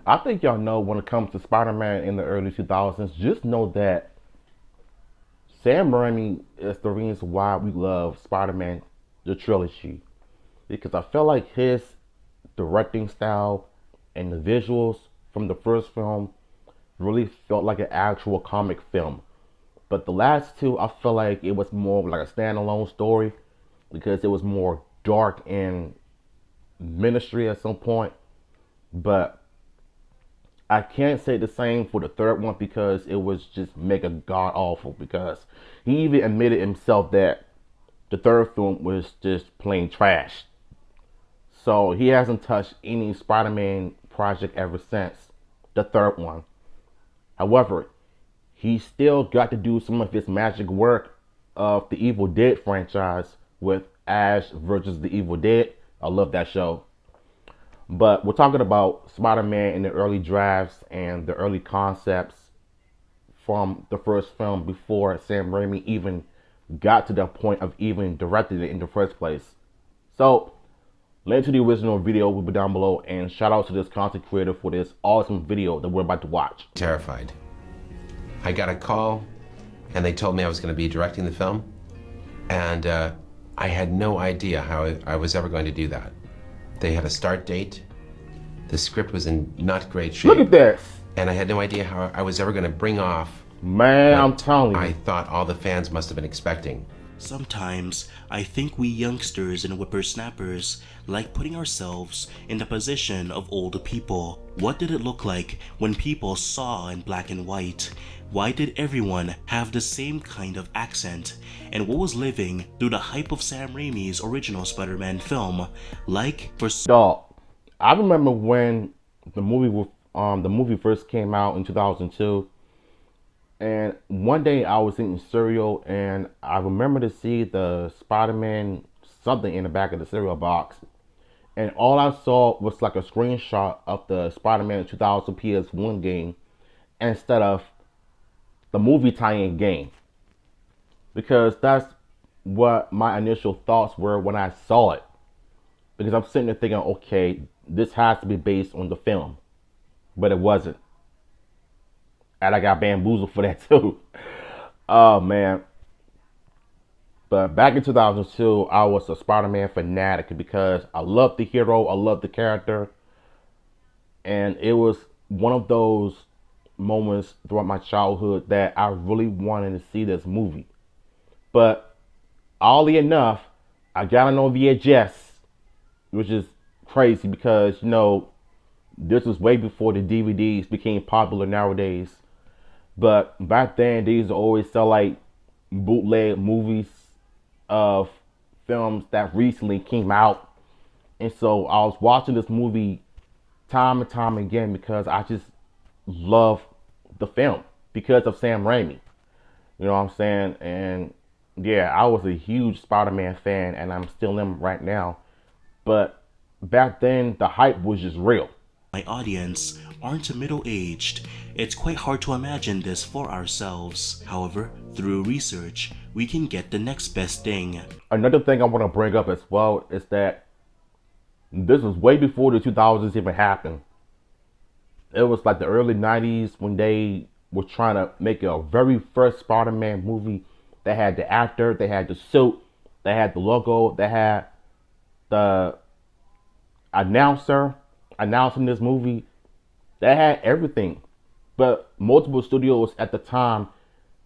I think y'all know when it comes to Spider-Man in the early 2000s, just know that Sam Raimi is the reason why we love Spider-Man, the trilogy. Because I felt like his directing style and the visuals from the first film really felt like an actual comic film. But the last two, I felt like it was more like a standalone story because it was more dark and ministry at some point. But I can't say the same for the third one because it was just mega god awful. Because he even admitted himself that the third film was just plain trash. So he hasn't touched any Spider-Man project ever since the third one. However, he still got to do some of his magic work of the Evil Dead franchise with Ash versus the Evil Dead. I love that show. But we're talking about Spider-Man in the early drafts and the early concepts from the first film before Sam Raimi even got to the point of even directing it in the first place. So, link to the original video will be down below, and shout out to this content creator for this awesome video that we're about to watch. Terrified. I got a call and they told me I was going to be directing the film, and I had no idea how I was ever going to do that. They had a start date. The script was in not great shape. Look at this. And I had no idea how I was ever going to bring off. Man, I'm telling you. I thought all the fans must have been expecting. Sometimes, I think we youngsters and whippersnappers like putting ourselves in the position of older people. What did it look like when people saw in black and white? Why did everyone have the same kind of accent? And what was living through the hype of Sam Raimi's original Spider-Man film like for... Dog, I remember when the movie first came out in 2002. And one day I was eating cereal and I remember to see the Spider-Man something in the back of the cereal box. And all I saw was like a screenshot of the Spider-Man 2000 PS1 game instead of the movie tie-in game. Because that's what my initial thoughts were when I saw it. Because I'm sitting there thinking, okay, this has to be based on the film. But it wasn't. And I got bamboozled for that too. Oh man. But back in 2002, I was a Spider-Man fanatic because I loved the hero, I loved the character. And it was one of those moments throughout my childhood that I really wanted to see this movie. But oddly enough, I got it on VHS, which is crazy because, you know, this was way before the DVDs became popular nowadays. But back then, these always sell like bootleg movies of films that recently came out. And so I was watching this movie time and time again because I just love the film because of Sam Raimi. You know what I'm saying? And yeah, I was a huge Spider-Man fan and I'm still am right now. But back then, the hype was just real. My audience aren't middle-aged. It's quite hard to imagine this for ourselves. However, through research, we can get the next best thing. Another thing I want to bring up as well is that this was way before the 2000s even happened. It was like the early 90s when they were trying to make a very first Spider-Man movie. They had the actor, they had the suit, they had the logo, they had the announcer announcing this movie. They had everything. But multiple studios at the time,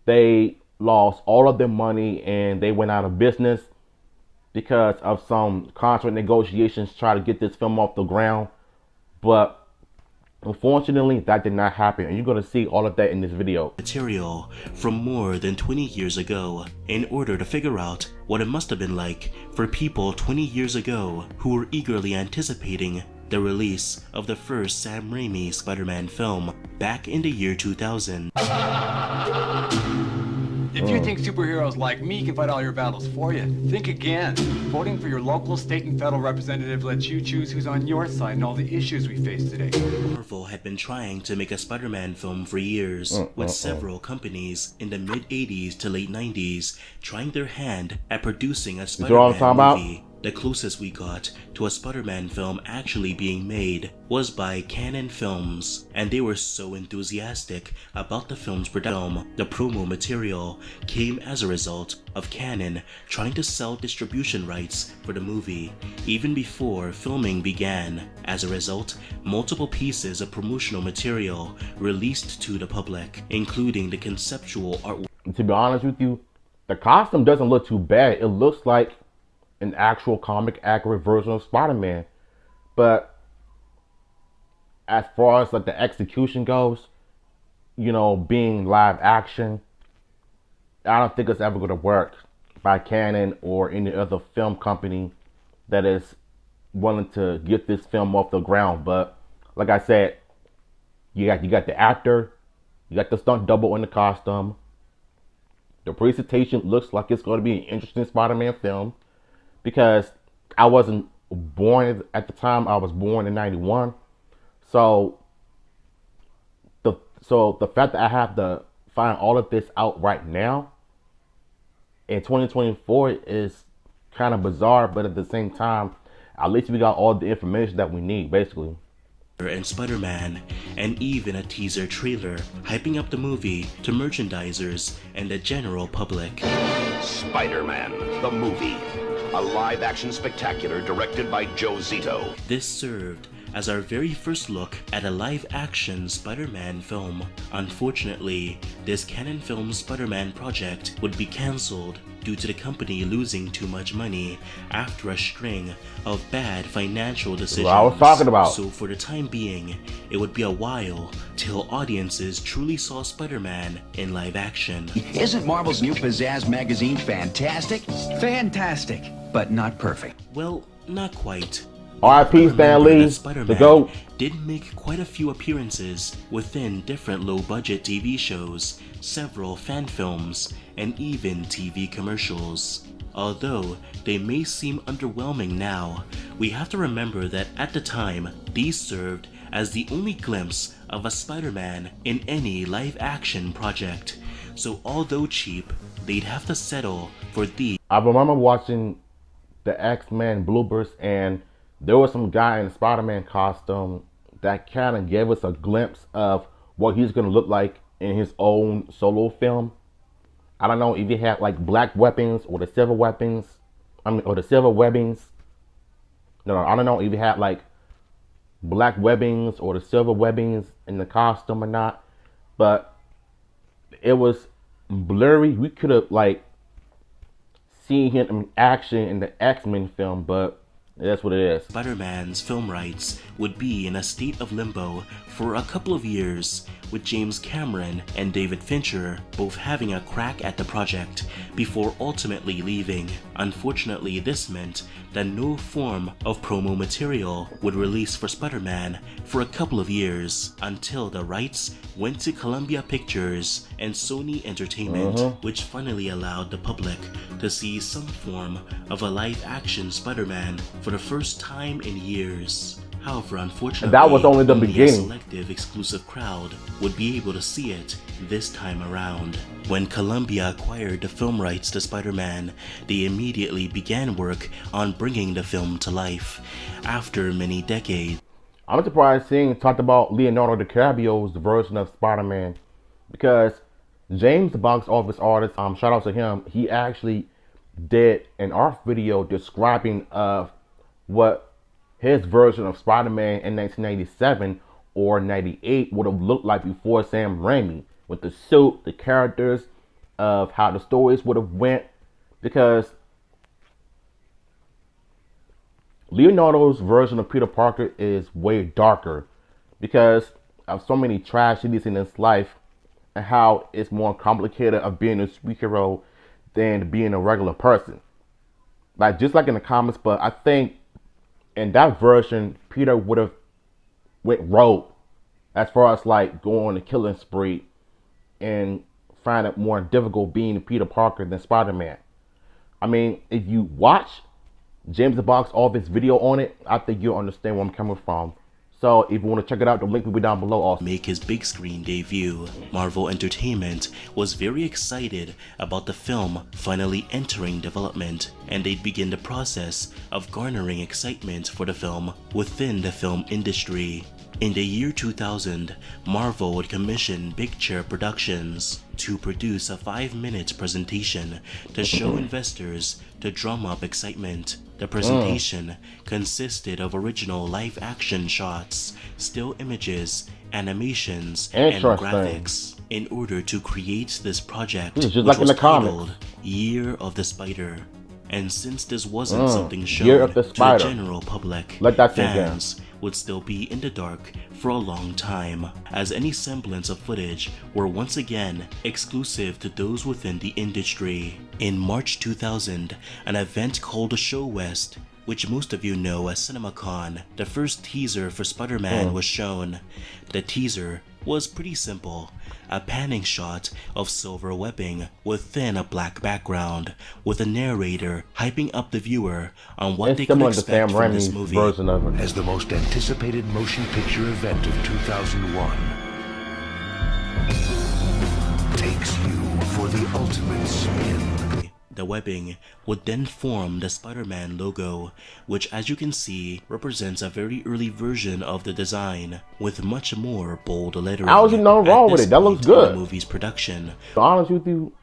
they lost all of their money and they went out of business because of some contract negotiations to try to get this film off the ground. But unfortunately, that did not happen, and you're going to see all of that in this video. Material from more than 20 years ago in order to figure out what it must have been like for people 20 years ago who were eagerly anticipating the release of the first Sam Raimi Spider-Man film back in the year 2000. If you think superheroes like me can fight all your battles for you, think again. Voting for your local, state, and federal representative lets you choose who's on your side in all the issues we face today. Marvel had been trying to make a Spider-Man film for years, with several companies in the mid-80s to late 90s trying their hand at producing a Spider-Man movie. The closest we got to a Spider-Man film actually being made was by Canon Films, and they were so enthusiastic about the film's production. The promo material came as a result of Canon trying to sell distribution rights for the movie even before filming began. As a result, multiple pieces of promotional material released to the public, including the conceptual artwork. To be honest with you, the costume doesn't look too bad. It looks like an actual comic accurate version of Spider-Man. But as far as like the execution goes, you know, being live action, I don't think it's ever going to work by Canon or any other film company that is willing to get this film off the ground. But like I said, you got the actor, you got the stunt double in the costume. The presentation looks like it's going to be an interesting Spider-Man film, because I wasn't born at the time. I was born in '91, so the fact that I have to find all of this out right now in 2024 is kind of bizarre, but at the same time, at least we got all the information that we need, basically. And Spider-Man, and even a teaser trailer hyping up the movie to merchandisers and the general public. Spider-Man, the movie. A live-action spectacular directed by Joe Zito. This served as our very first look at a live-action Spider-Man film. Unfortunately, this Canon Films Spider-Man project would be cancelled due to the company losing too much money after a string of bad financial decisions. What I was talking about. So for the time being, it would be a while till audiences truly saw Spider-Man in live action. Isn't Marvel's new Pizzazz magazine fantastic? Fantastic, but not perfect. Well, not quite. R.I.P. Stan Lee, the Spider-Man GOAT. did make quite a few appearances within different low-budget TV shows, several fan films, and even TV commercials. Although they may seem underwhelming now, we have to remember that at the time, these served as the only glimpse of a Spider-Man in any live-action project. So although cheap, they'd have to settle for these. I remember watching the X-Men bloopers, and there was some guy in a Spider-Man costume that kind of gave us a glimpse of what he's going to look like in his own solo film. I don't know if he had like black weapons or the silver weapons. Or the silver webbings. No, I don't know if he had like black webbings or the silver webbings in the costume or not. But it was blurry. We could have like seen him in action in the X-Men film, but that's what it is. Spider-Man's film rights would be in a state of limbo for a couple of years, with James Cameron and David Fincher both having a crack at the project before ultimately leaving. Unfortunately, this meant that no form of promo material would release for Spider-Man for a couple of years, until the rights went to Columbia Pictures and Sony Entertainment, which finally allowed the public to see some form of a live-action Spider-Man for the first time in years. However, unfortunately, that was only the a beginning. selective exclusive crowd would be able to see it this time around. When Columbia acquired the film rights to Spider-Man, they immediately began work on bringing the film to life. After many decades, I'm surprised seeing talked about Leonardo DiCaprio's version of Spider-Man, because James, the box office artist, shout out to him, he actually did an art video describing what his version of Spider-Man in 1997 or 98 would have looked like before Sam Raimi, with the suit, the characters, of how the stories would have went, because Leonardo's version of Peter Parker is way darker because of so many tragedies in his life and how it's more complicated of being a superhero than being a regular person. Like, just like in the comics, but I think in that version, Peter would have went rogue as far as like going on a killing spree and find it more difficult being Peter Parker than Spider-Man. I mean, if you watch James the Box Office video on it, I think you'll understand where I'm coming from. So if you want to check it out, the link will be down below also. Make his big screen debut. Marvel Entertainment was very excited about the film finally entering development, and they'd begin the process of garnering excitement for the film within the film industry. In the year 2000, Marvel would commission Big Chair Productions to produce a 5-minute presentation to show investors to drum up excitement. The presentation consisted of original live-action shots, still images, animations, and graphics. In order to create this project, just which like in was the comics, titled Year of the Spider. And since this wasn't something shown Year of the to the Spider. general public, Let that sink in. fans would still be in the dark for a long time, as any semblance of footage were once again exclusive to those within the industry. In March 2000, an event called Show West, which most of you know as CinemaCon, the first teaser for Spider-Man was shown. The teaser was pretty simple. A panning shot of silver webbing within a black background, with a narrator hyping up the viewer on what they could similar to expect Sam from this Raimi's movie. version of it. As the most anticipated motion picture event of 2001 takes you for the ultimate spin. The webbing would then form the Spider-Man logo, which as you can see represents a very early version of the design, with much more bold lettering. I don't see nothing wrong with it. That looks good. The movie's production. To be honest with you,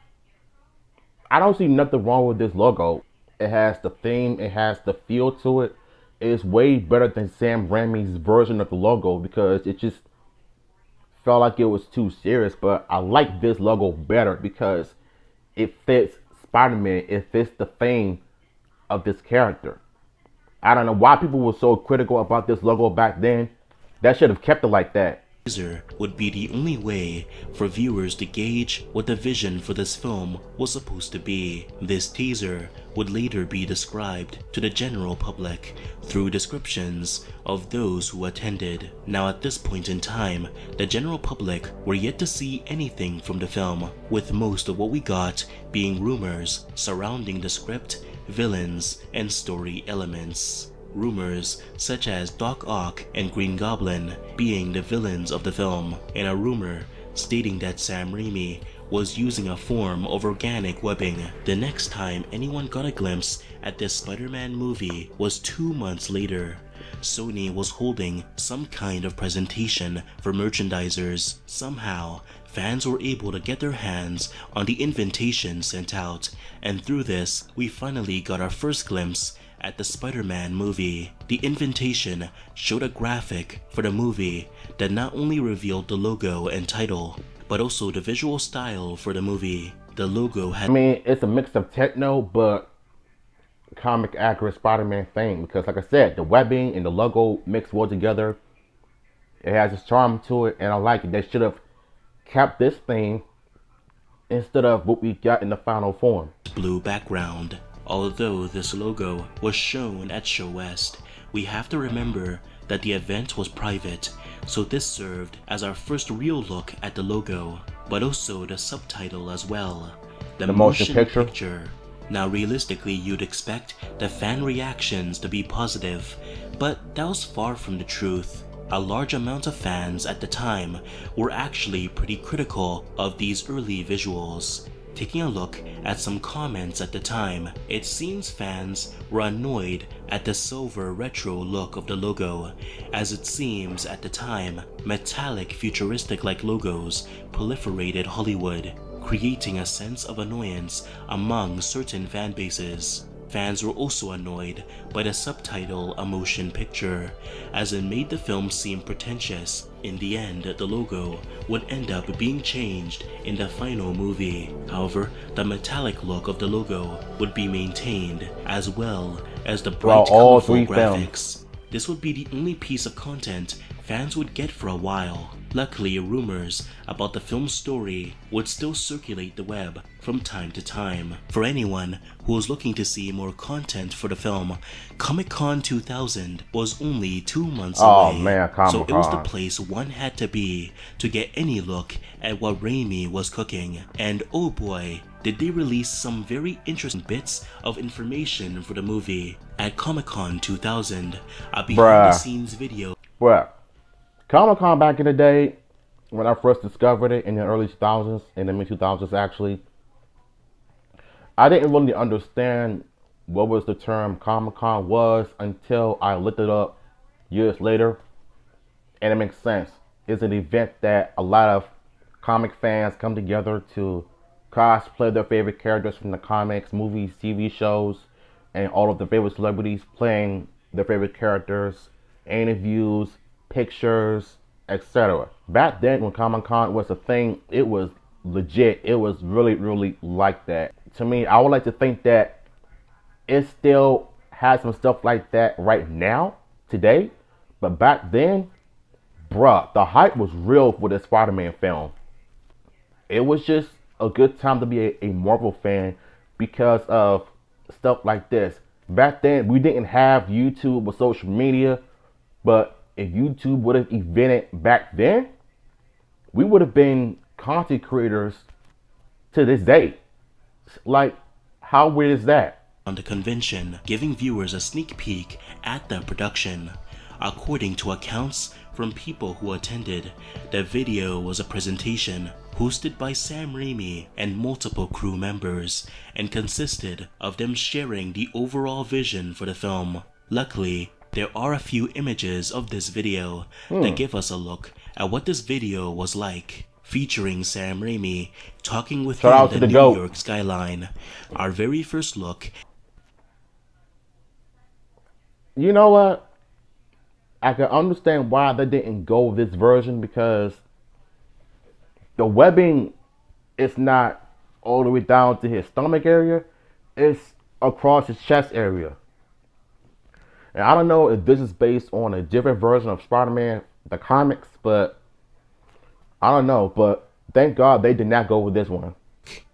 I don't see nothing wrong with this logo. It has the theme, it has the feel to it. It's way better than Sam Raimi's version of the logo because it just felt like it was too serious. But I like this logo better because it fits Spider-Man. It fits the theme of this character. I don't know why people were so critical about this logo back then. That should have kept it like that. Teaser would be the only way for viewers to gauge what the vision for this film was supposed to be. This teaser would later be described to the general public through descriptions of those who attended. Now at this point in time, the general public were yet to see anything from the film, with most of what we got being rumors surrounding the script, villains, and story elements. Rumors such as Doc Ock and Green Goblin being the villains of the film, and a rumor stating that Sam Raimi was using a form of organic webbing. The next time anyone got a glimpse at this Spider-Man movie was 2 months later. Sony was holding some kind of presentation for merchandisers. Somehow, fans were able to get their hands on the invitation sent out, and through this, we finally got our first glimpse at the Spider-Man movie. The invitation showed a graphic for the movie that not only revealed the logo and title, but also the visual style for the movie. The logo had... I mean, it's a mix of techno, but comic accurate Spider-Man thing. Because like I said, the webbing and the logo mixed well together. It has its charm to it, and I like it. They should have kept this thing instead of what we got in the final form. Blue background. Although this logo was shown at Show West, we have to remember that the event was private, so this served as our first real look at the logo, but also the subtitle as well, the motion picture. Now realistically, you'd expect the fan reactions to be positive, but that was far from the truth. A large amount of fans at the time were actually pretty critical of these early visuals. Taking a look at some comments at the time, it seems fans were annoyed at the silver retro look of the logo, as it seems at the time metallic futuristic-like logos proliferated Hollywood, creating a sense of annoyance among certain fan bases. Fans were also annoyed by the subtitle A Motion Picture, as it made the film seem pretentious. In the end, the logo would end up being changed in the final movie. However, the metallic look of the logo would be maintained, as well as the bright, colorful graphics. This would be the only piece of content fans would get for a while. Luckily, rumors about the film's story would still circulate the web from time to time. For anyone who was looking to see more content for the film, Comic-Con 2000 was only 2 months away. Man, Comic-Con. So it was the place one had to be to get any look at what Raimi was cooking. And oh boy, did they release some very interesting bits of information for the movie. At Comic-Con 2000, a behind-the-scenes video. Bruh, Comic Con back in the day, when I first discovered it in the early 2000s, in the mid 2000s actually, I didn't really understand what was the term Comic Con was until I looked it up years later, and it makes sense. It's an event that a lot of comic fans come together to cosplay their favorite characters from the comics, movies, TV shows, and all of the favorite celebrities playing their favorite characters, interviews, pictures, etc. Back then, when Comic Con was a thing, it was legit. It was really, really like that. To me, I would like to think that it still has some stuff like that right now, today. But back then, bruh, the hype was real for the Spider-Man film. It was just a good time to be a Marvel fan because of stuff like this. Back then, we didn't have YouTube or social media, but if YouTube would have invented back then, we would have been content creators to this day. Like, how weird is that? On the convention, giving viewers a sneak peek at the production. According to accounts from people who attended, the video was a presentation hosted by Sam Raimi and multiple crew members, and consisted of them sharing the overall vision for the film. Luckily, there are a few images of this video that give us a look at what this video was like, featuring Sam Raimi talking with the New York skyline. Our very first look. You know what? I can understand why they didn't go with this version, because the webbing is not all the way down to his stomach area. It's across his chest area. And I don't know if this is based on a different version of Spider-Man, the comics, but I don't know. But thank God they did not go with this one.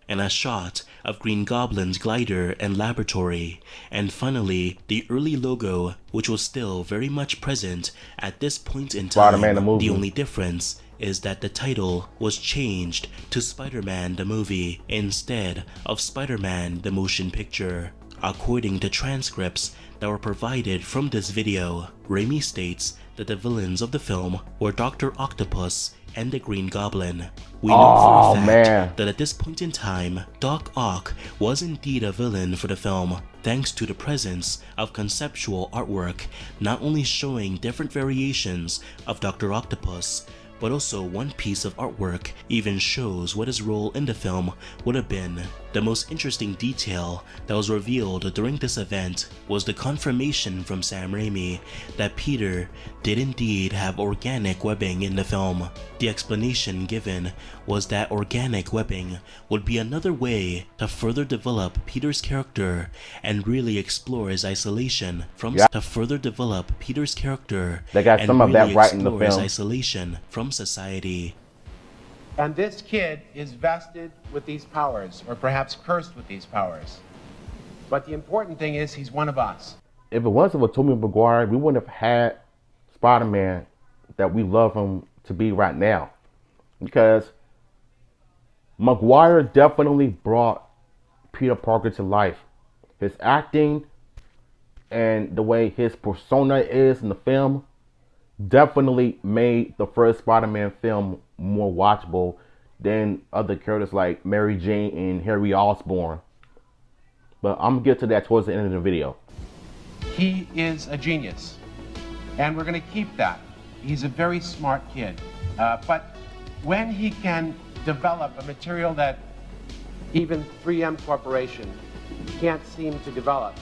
And a shot of Green Goblin's glider and laboratory, and finally the early logo, which was still very much present at this point in time. Spider-Man the movie. The only difference is that the title was changed to Spider-Man the movie instead of Spider-Man the motion picture. According to transcripts that were provided from this video, Raimi states that the villains of the film were Dr. Octopus and the Green Goblin. We know for a fact that at this point in time, Doc Ock was indeed a villain for the film, thanks to the presence of conceptual artwork, not only showing different variations of Dr. Octopus, but also one piece of artwork even shows what his role in the film would have been. The most interesting detail that was revealed during this event was the confirmation from Sam Raimi that Peter did indeed have organic webbing in the film. The explanation given was that organic webbing would be another way to further develop Peter's character and really explore his isolation from They got some of that right in the film. Isolation from society. And this kid is vested with these powers, or perhaps cursed with these powers. But the important thing is he's one of us. If it wasn't for Tobey Maguire, we wouldn't have had Spider-Man that we love him to be right now. Because Maguire definitely brought Peter Parker to life. His acting and the way his persona is in the film definitely made the first Spider-Man film more watchable than other characters like Mary Jane and Harry Osborn. But I'm gonna get to that towards the end of the video. He is a genius, and we're gonna keep that. He's a very smart kid, but when he can develop a material that even 3M Corporation can't seem to develop,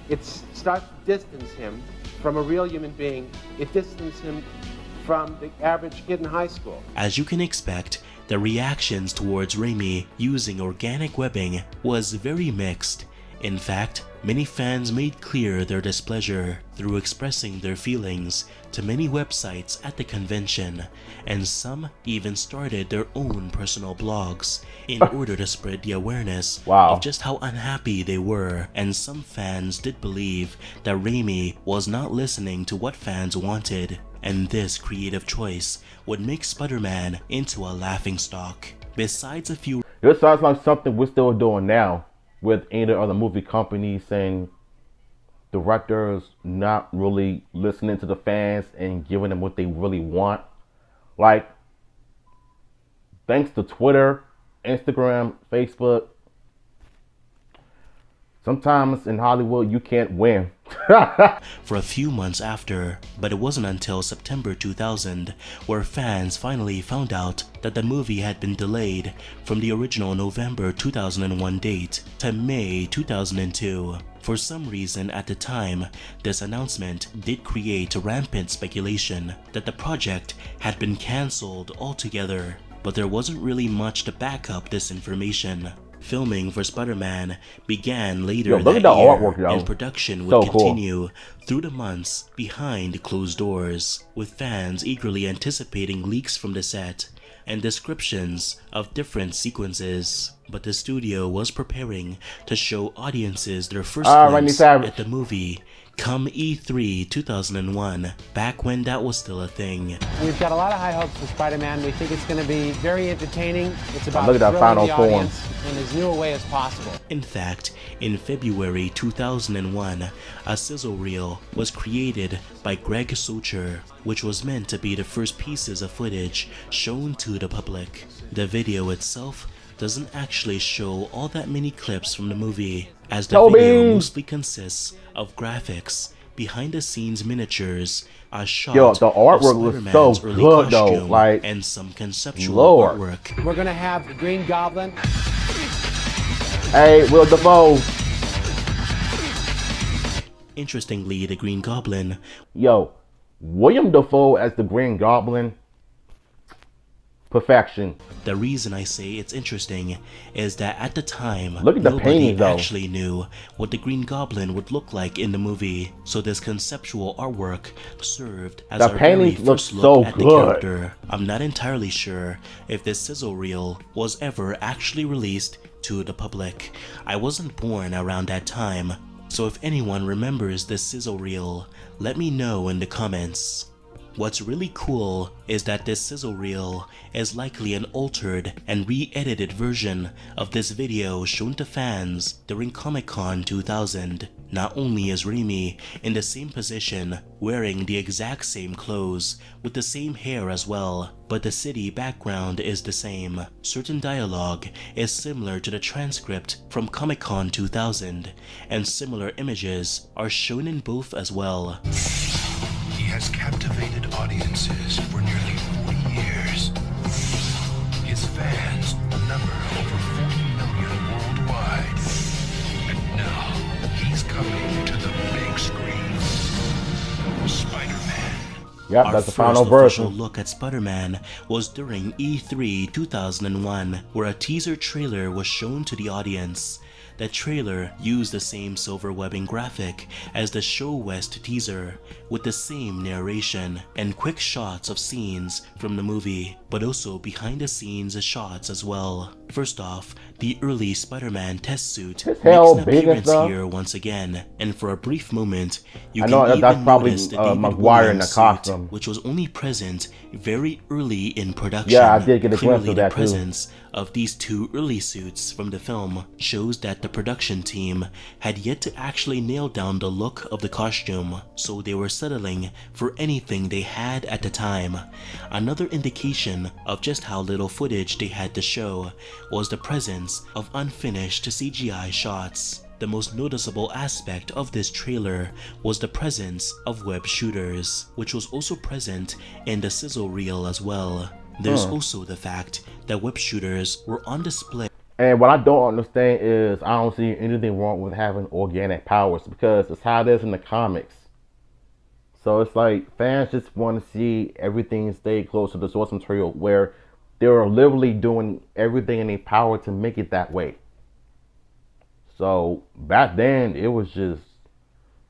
it starts to distance him from a real human being. It distances him from the average kid in high school. As you can expect, the reactions towards Raimi using organic webbing was very mixed. In fact, many fans made clear their displeasure through expressing their feelings to many websites at the convention, and some even started their own personal blogs in order to spread the awareness of just how unhappy they were. And some fans did believe that Raimi was not listening to what fans wanted, and this creative choice would make Spider-Man into a laughingstock. Besides a few... This sounds like something we're still doing now, with either other movie companies and directors not really listening to the fans and giving them what they really want. Like, thanks to Twitter, Instagram, Facebook, sometimes in Hollywood you can't win. For a few months after, but it wasn't until September 2000 where fans finally found out that the movie had been delayed from the original November 2001 date to May 2002. For some reason at the time, this announcement did create rampant speculation that the project had been cancelled altogether, but there wasn't really much to back up this information. Filming for Spider-Man began later that year, artwork, and production would continue through the months behind closed doors, with fans eagerly anticipating leaks from the set and descriptions of different sequences. But the studio was preparing to show audiences their first glimpse at the movie come E3 2001, back when that was still a thing. We've got a lot of high hopes for Spider-Man. We think it's going to be very entertaining. It's about look at that final the audience in as new a way as possible. In fact, in February 2001, a sizzle reel was created by Greg Socher, which was meant to be the first pieces of footage shown to the public. The video itself doesn't actually show all that many clips from the movie, as the video mostly consists of graphics, behind-the-scenes miniatures, a shot the artwork of was so good though, like, and some conceptual artwork. We're gonna have the Green Goblin. Hey, Will Dafoe. Interestingly, the Green Goblin. Yo, William Dafoe as the Green Goblin. Perfection. The reason I say it's interesting is that at the time, look at the painting, though. Actually knew what the Green Goblin would look like in the movie, so this conceptual artwork served as our very first look at the character. I'm not entirely sure if this sizzle reel was ever actually released to the public. I wasn't born around that time, so if anyone remembers this sizzle reel, let me know in the comments. What's really cool is that this sizzle reel is likely an altered and re-edited version of this video shown to fans during Comic-Con 2000. Not only is Raimi in the same position, wearing the exact same clothes, with the same hair as well, but the city background is the same. Certain dialogue is similar to the transcript from Comic-Con 2000, and similar images are shown in both as well. He has captivated audiences for nearly 40 years. His fans number over 40 million worldwide. And now, he's coming to the big screen. Spider-Man. Yep, that's the final version. Our first official look at Spider-Man was during E3 2001, where a teaser trailer was shown to the audience. The trailer used the same silver webbing graphic as the Show West teaser, with the same narration and quick shots of scenes from the movie, but also behind the scenes shots as well. First off, the early Spider-Man test suit makes an appearance here once again, and for a brief moment, you can even notice the David Williams suit, which was only present very early in production. Yeah, I did get a glimpse of that too. The presence of these two early suits from the film shows that the production team had yet to actually nail down the look of the costume, so they were settling for anything they had at the time. Another indication of just how little footage they had to show was the presence of unfinished CGI shots. The most noticeable aspect of this trailer was the presence of web shooters, which was also present in the sizzle reel as well. There's also the fact that web shooters were on display. And what I don't understand is I don't see anything wrong with having organic powers, because it's how it is in the comics. So it's like fans just want to see everything stay close to the source material, where they're literally doing everything in their power to make it that way. So back then it was just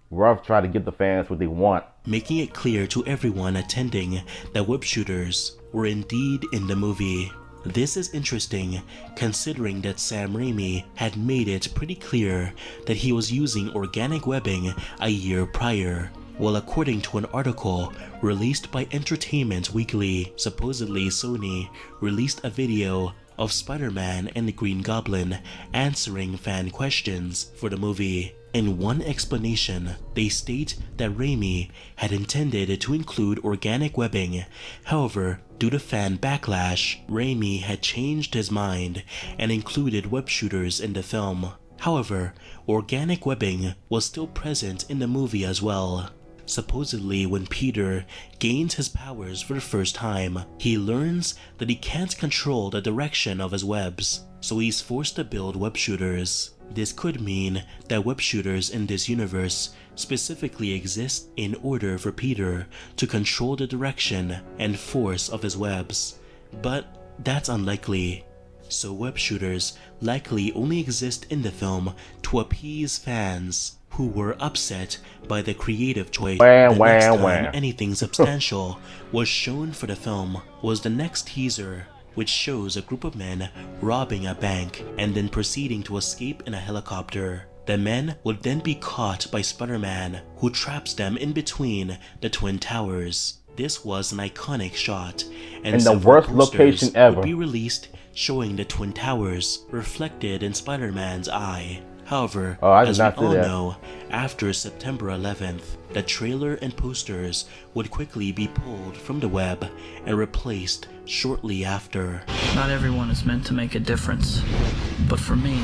rough trying to give the fans what they want. Making it clear to everyone attending that web shooters were indeed in the movie. This is interesting, considering that Sam Raimi had made it pretty clear that he was using organic webbing a year prior. Well, according to an article released by Entertainment Weekly, supposedly Sony released a video of Spider-Man and the Green Goblin answering fan questions for the movie. In one explanation, they state that Raimi had intended to include organic webbing. However, due to fan backlash, Raimi had changed his mind and included web shooters in the film. However, organic webbing was still present in the movie as well. Supposedly, when Peter gains his powers for the first time, he learns that he can't control the direction of his webs, so he's forced to build web shooters. This could mean that web shooters in this universe specifically exist in order for Peter to control the direction and force of his webs, but that's unlikely. So web shooters likely only exist in the film to appease fans who were upset by the creative choice. The next time anything substantial was shown for the film was the next teaser, which shows a group of men robbing a bank and then proceeding to escape in a helicopter. The men would then be caught by Spider-Man, who traps them in between the Twin Towers. This was an iconic shot, and the worst location ever would be released showing the Twin Towers reflected in Spider-Man's eye. However, as we all know, after September 11th, the trailer and posters would quickly be pulled from the web and replaced shortly after. Not everyone is meant to make a difference, but for me,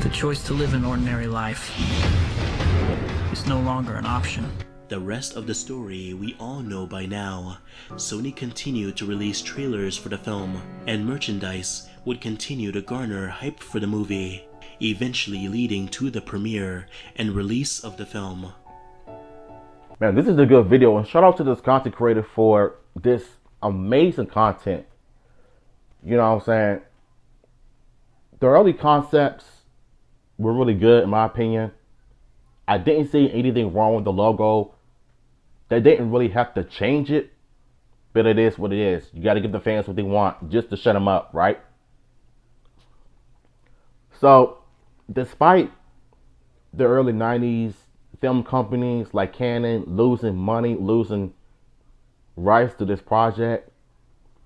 the choice to live an ordinary life is no longer an option. The rest of the story we all know by now. Sony continued to release trailers for the film, and merchandise would continue to garner hype for the movie, eventually leading to the premiere and release of the film. Man, this is a good video, and shout out to this content creator for this amazing content. You know what I'm saying? The early concepts were really good in my opinion. I didn't see anything wrong with the logo. They didn't really have to change it, but it is what it is. You got to give the fans what they want just to shut them up, right? So, despite the early 90s film companies like Canon losing money, losing rights to this project,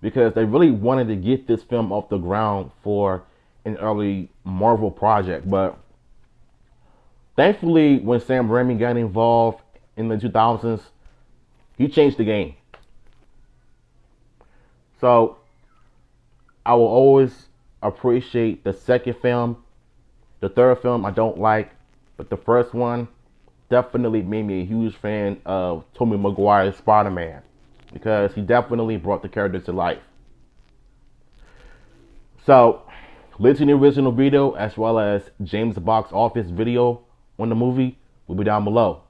because they really wanted to get this film off the ground for an early Marvel project. But thankfully, when Sam Raimi got involved in the 2000s, he changed the game. So I will always appreciate the second film. The third film I don't like, but the first one definitely made me a huge fan of Tobey Maguire's Spider-Man, because he definitely brought the character to life. So, links in the original video as well as James' box office video on the movie will be down below.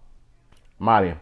I'm out of here.